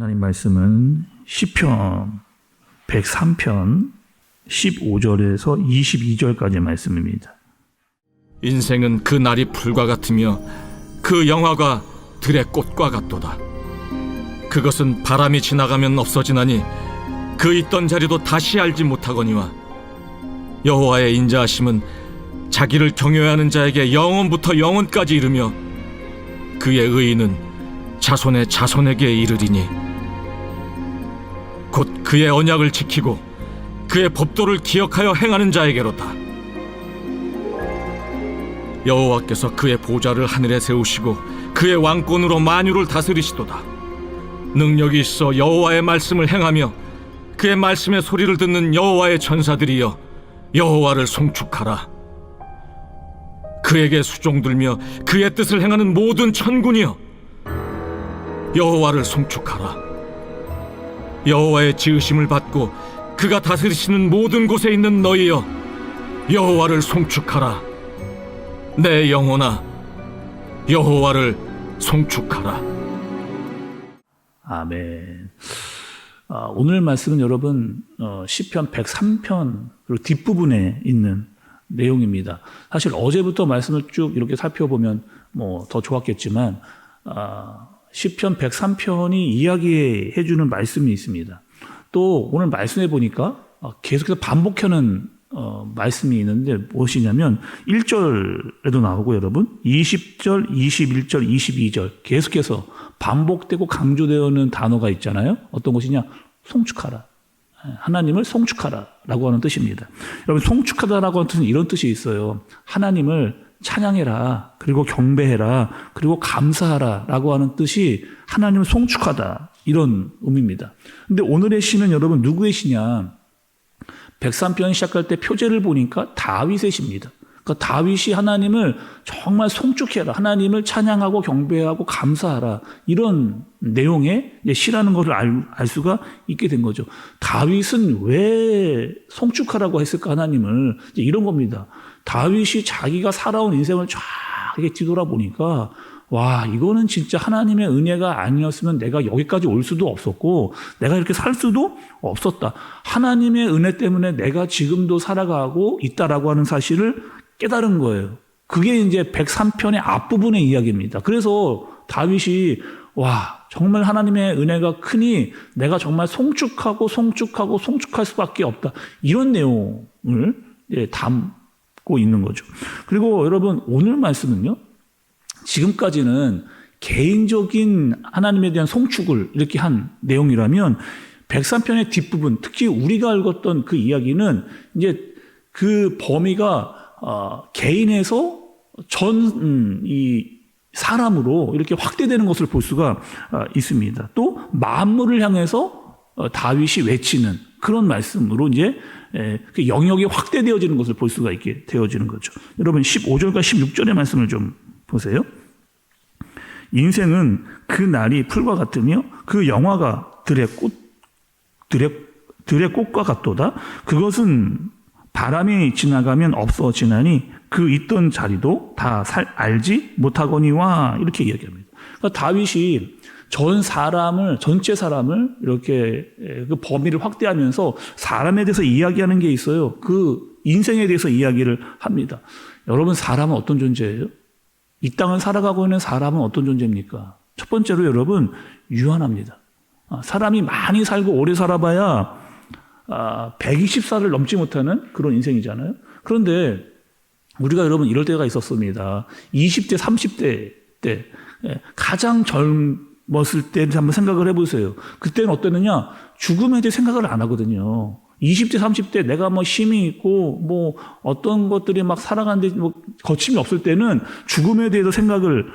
하나님 말씀은 시편 103편 15절에서 22절까지의 말씀입니다. 인생은 그 날이 풀과 같으며 그 영화가 들의 꽃과 같도다. 그것은 바람이 지나가면 없어지나니 그 있던 자리도 다시 알지 못하거니와 여호와의 인자하심은 자기를 경외하는 자에게 영원부터 영원까지 이르며 그의 의인은 자손의 자손에게 이르리니 곧 그의 언약을 지키고 그의 법도를 기억하여 행하는 자에게로다. 여호와께서 그의 보좌를 하늘에 세우시고 그의 왕권으로 만유를 다스리시도다. 능력이 있어 여호와의 말씀을 행하며 그의 말씀의 소리를 듣는 여호와의 천사들이여 여호와를 송축하라. 그에게 수종들며 그의 뜻을 행하는 모든 천군이여 여호와를 송축하라. 여호와의 지으심을 받고 그가 다스리시는 모든 곳에 있는 너희여 여호와를 송축하라. 내 영혼아 여호와를 송축하라. 아멘. 오늘 말씀은 여러분 시편 103편 그리고 뒷부분에 있는 내용입니다. 사실 어제부터 말씀을 쭉 이렇게 살펴보면 더 좋았겠지만 시편 103편이 이야기해 주는 말씀이 있습니다. 또 오늘 말씀해 보니까 계속해서 반복하는 말씀이 있는데 무엇이냐면 1절에도 나오고 여러분 20절, 21절, 22절 계속해서 반복되고 강조되는 단어가 있잖아요. 어떤 것이냐? 송축하라. 하나님을 송축하라 라고 하는 뜻입니다. 여러분 송축하다라고 하는 뜻은 이런 뜻이 있어요. 하나님을 찬양해라, 그리고 경배해라, 그리고 감사하라 라고 하는 뜻이 하나님을 송축하다 이런 의미입니다. 근데 오늘의 시는 여러분 누구의 시냐? 103편 시작할 때 표제를 보니까 다윗의 시입니다. 그러니까 다윗이 하나님을 정말 송축해라, 하나님을 찬양하고 경배하고 감사하라 이런 내용의 시라는 것을 알 수가 있게 된 거죠. 다윗은 왜 송축하라고 했을까 하나님을? 이제 이런 겁니다. 다윗이 자기가 살아온 인생을 쫙 이렇게 뒤돌아보니까 와, 이거는 진짜 하나님의 은혜가 아니었으면 내가 여기까지 올 수도 없었고 내가 이렇게 살 수도 없었다. 하나님의 은혜 때문에 내가 지금도 살아가고 있다라고 하는 사실을 깨달은 거예요. 그게 이제 103편의 앞부분의 이야기입니다. 그래서 다윗이 와, 정말 하나님의 은혜가 크니 내가 정말 송축할 수밖에 없다. 이런 내용을 담고 있는 거죠. 그리고 여러분 오늘 말씀은요. 지금까지는 개인적인 하나님에 대한 송축을 이렇게 한 내용이라면 103편의 뒷부분, 특히 우리가 읽었던 그 이야기는 이제 그 범위가 개인에서 이 사람으로 이렇게 확대되는 것을 볼 수가 있습니다. 또 만물을 향해서 다윗이 외치는 그런 말씀으로 이제 그 영역이 확대되어지는 것을 볼 수가 있게 되어지는 거죠. 여러분 15절과 16절의 말씀을 좀 보세요. 인생은 그 날이 풀과 같으며 그 영화가 들의 꽃과 같도다. 그것은 바람이 지나가면 없어지나니 그 있던 자리도 다 알지 못하거니와 이렇게 이야기합니다. 그러니까 다윗이 전체 사람을 이렇게 그 범위를 확대하면서 사람에 대해서 이야기하는 게 있어요. 그 인생에 대해서 이야기를 합니다. 여러분 사람은 어떤 존재예요? 이 땅을 살아가고 있는 사람은 어떤 존재입니까? 첫 번째로 여러분 유한합니다. 사람이 많이 살고 오래 살아봐야 120살을 넘지 못하는 그런 인생이잖아요. 그런데 우리가 여러분 이럴 때가 있었습니다. 20대, 30대 때 가장 젊었을 때 한번 생각을 해보세요. 그때는 어땠느냐? 죽음에 대해 생각을 안 하거든요. 20대, 30대 내가 힘이 있고 어떤 것들이 막 살아가는데 거침이 없을 때는 죽음에 대해서 생각을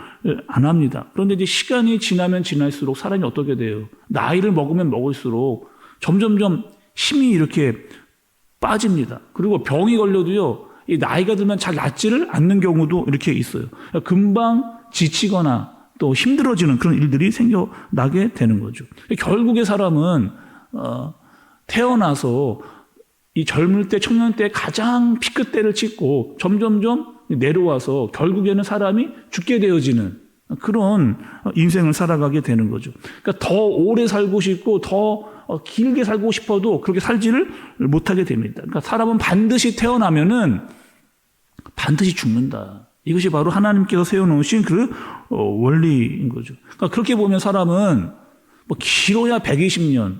안 합니다. 그런데 이제 시간이 지나면 지날수록 사람이 어떻게 돼요? 나이를 먹으면 먹을수록 점점점 힘이 이렇게 빠집니다. 그리고 병이 걸려도요, 이 나이가 들면 잘 낫지를 않는 경우도 이렇게 있어요. 금방 지치거나 또 힘들어지는 그런 일들이 생겨나게 되는 거죠. 결국에 사람은 태어나서 이 젊을 때, 청년 때 가장 피끝 때를 찍고 점점점 내려와서 결국에는 사람이 죽게 되어지는 그런 인생을 살아가게 되는 거죠. 그러니까 더 오래 살고 싶고 더 길게 살고 싶어도 그렇게 살지를 못하게 됩니다. 그러니까 사람은 반드시 태어나면은 반드시 죽는다. 이것이 바로 하나님께서 세워놓으신 그 원리인 거죠. 그러니까 그렇게 보면 사람은 뭐 길어야 120년,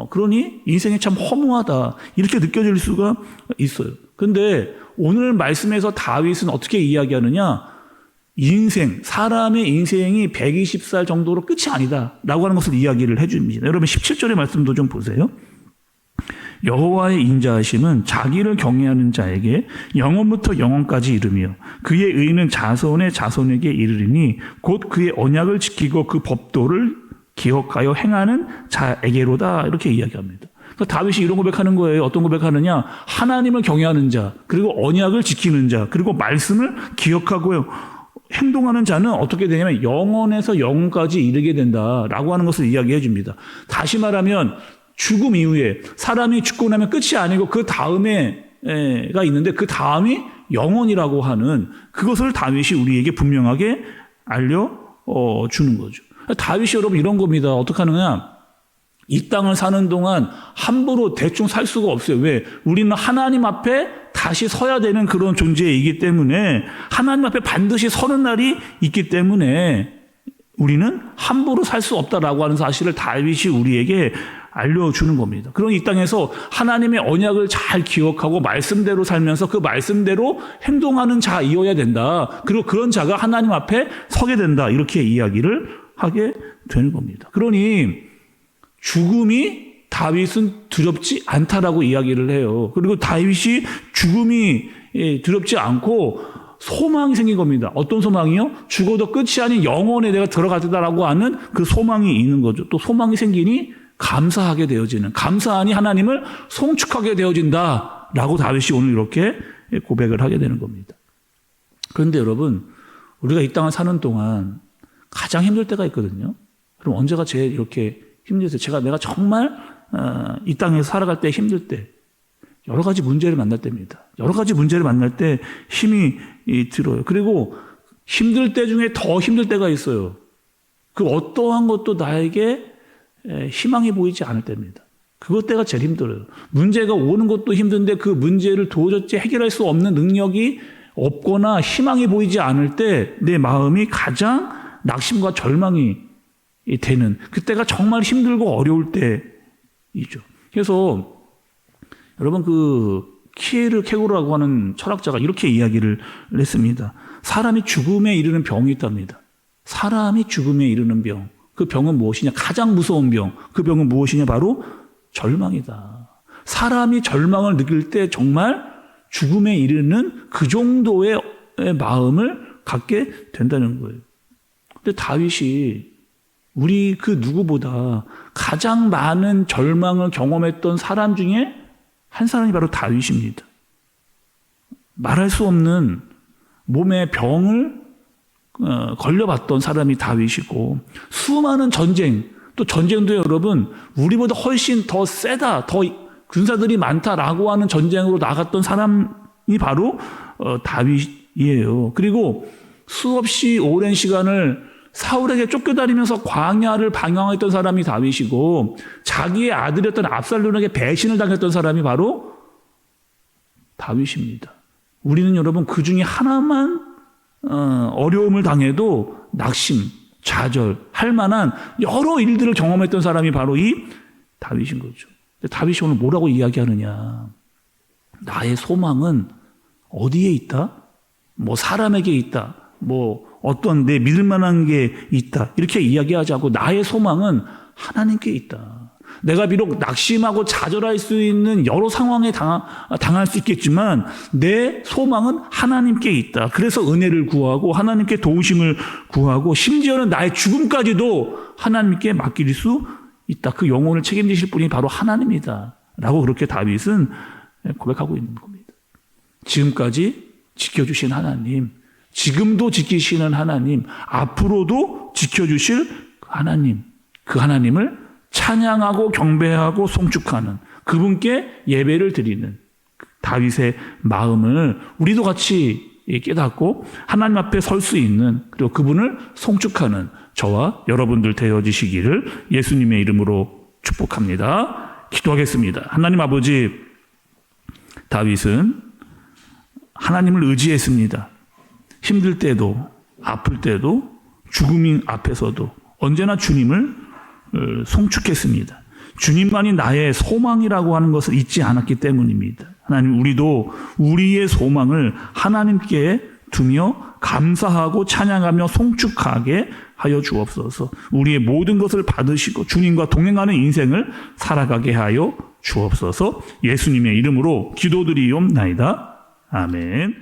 그러니 인생이 참 허무하다 이렇게 느껴질 수가 있어요. 그런데 오늘 말씀에서 다윗은 어떻게 이야기하느냐? 사람의 인생이 120살 정도로 끝이 아니다라고 하는 것을 이야기를 해줍니다. 여러분 17절의 말씀도 좀 보세요. 여호와의 인자하심은 자기를 경외하는 자에게 영원부터 영원까지 이르며 그의 의는 자손의 자손에게 이르리니 곧 그의 언약을 지키고 그 법도를 기억하여 행하는 자에게로다. 이렇게 이야기합니다. 그러니까 다윗이 이런 고백하는 거예요. 어떤 고백하느냐? 하나님을 경외하는 자, 그리고 언약을 지키는 자, 그리고 말씀을 기억하고요. 행동하는 자는 어떻게 되냐면 영원에서 영원까지 이르게 된다라고 하는 것을 이야기해 줍니다. 다시 말하면 죽음 이후에 사람이 죽고 나면 끝이 아니고 그 다음에가 있는데 그 다음이 영원이라고 하는 그것을 다윗이 우리에게 분명하게 알려주는 거죠. 다윗이 여러분 이런 겁니다. 어떻게 하느냐? 이 땅을 사는 동안 함부로 대충 살 수가 없어요. 왜? 우리는 하나님 앞에 다시 서야 되는 그런 존재이기 때문에 하나님 앞에 반드시 서는 날이 있기 때문에 우리는 함부로 살 수 없다라고 하는 사실을 다윗이 우리에게 알려주는 겁니다. 그럼 이 땅에서 하나님의 언약을 잘 기억하고 말씀대로 살면서 그 말씀대로 행동하는 자이어야 된다. 그리고 그런 자가 하나님 앞에 서게 된다. 이렇게 이야기를 하게 되는 겁니다. 그러니 죽음이 다윗은 두렵지 않다라고 이야기를 해요. 그리고 다윗이 죽음이 두렵지 않고 소망이 생긴 겁니다. 어떤 소망이요? 죽어도 끝이 아닌 영원에 내가 들어가겠다라고 하는 그 소망이 있는 거죠. 또 소망이 생기니 감사하게 되어지는, 감사하니 하나님을 송축하게 되어진다라고 다윗이 오늘 이렇게 고백을 하게 되는 겁니다. 그런데 여러분, 우리가 이 땅을 사는 동안 가장 힘들 때가 있거든요. 그럼 언제가 제일 이렇게 힘들어요? 내가 정말 이 땅에서 살아갈 때 힘들 때, 여러 가지 문제를 만날 때입니다. 여러 가지 문제를 만날 때 힘이 들어요. 그리고 힘들 때 중에 더 힘들 때가 있어요. 그 어떠한 것도 나에게 희망이 보이지 않을 때입니다. 그것 때가 제일 힘들어요. 문제가 오는 것도 힘든데 그 문제를 도저히 해결할 수 없는 능력이 없거나 희망이 보이지 않을 때 내 마음이 가장 낙심과 절망이 되는 그때가 정말 힘들고 어려울 때이죠. 그래서 여러분 키에르 케고르라고 하는 철학자가 이렇게 이야기를 했습니다. 사람이 죽음에 이르는 병이 있답니다. 사람이 죽음에 이르는 병. 그 병은 무엇이냐? 가장 무서운 병. 그 병은 무엇이냐? 바로 절망이다. 사람이 절망을 느낄 때 정말 죽음에 이르는 그 정도의 마음을 갖게 된다는 거예요. 근데 다윗이 우리 그 누구보다 가장 많은 절망을 경험했던 사람 중에 한 사람이 바로 다윗입니다. 말할 수 없는 몸의 병을 걸려봤던 사람이 다윗이고 수많은 전쟁, 또 전쟁도 여러분 우리보다 훨씬 더 세다, 더 군사들이 많다라고 하는 전쟁으로 나갔던 사람이 바로 다윗이에요. 그리고 수없이 오랜 시간을 사울에게 쫓겨다니면서 광야를 방황했던 사람이 다윗이고 자기의 아들이었던 압살롬에게 배신을 당했던 사람이 바로 다윗입니다. 우리는 여러분 그 중에 하나만 어려움을 당해도 낙심, 좌절할 만한 여러 일들을 경험했던 사람이 바로 이 다윗인 거죠. 다윗이 오늘 뭐라고 이야기하느냐? 나의 소망은 어디에 있다? 뭐 사람에게 있다. 뭐 어떤 내 믿을 만한 게 있다. 이렇게 이야기하지 않고 나의 소망은 하나님께 있다. 내가 비록 낙심하고 좌절할 수 있는 여러 상황에 당할 수 있겠지만 내 소망은 하나님께 있다. 그래서 은혜를 구하고 하나님께 도우심을 구하고 심지어는 나의 죽음까지도 하나님께 맡길 수 있다. 그 영혼을 책임지실 분이 바로 하나님이다. 라고 그렇게 다윗은 고백하고 있는 겁니다. 지금까지 지켜주신 하나님, 지금도 지키시는 하나님, 앞으로도 지켜주실 하나님, 그 하나님을 찬양하고 경배하고 송축하는 그분께 예배를 드리는 다윗의 마음을 우리도 같이 깨닫고 하나님 앞에 설 수 있는, 그리고 그분을 송축하는 저와 여러분들 되어지시기를 예수님의 이름으로 축복합니다. 기도하겠습니다. 하나님 아버지, 다윗은 하나님을 의지했습니다. 힘들 때도, 아플 때도, 죽음 앞에서도 언제나 주님을 송축했습니다. 주님만이 나의 소망이라고 하는 것을 잊지 않았기 때문입니다. 하나님, 우리도 우리의 소망을 하나님께 두며 감사하고 찬양하며 송축하게 하여 주옵소서. 우리의 모든 것을 받으시고 주님과 동행하는 인생을 살아가게 하여 주옵소서. 예수님의 이름으로 기도드리옵나이다. 아멘.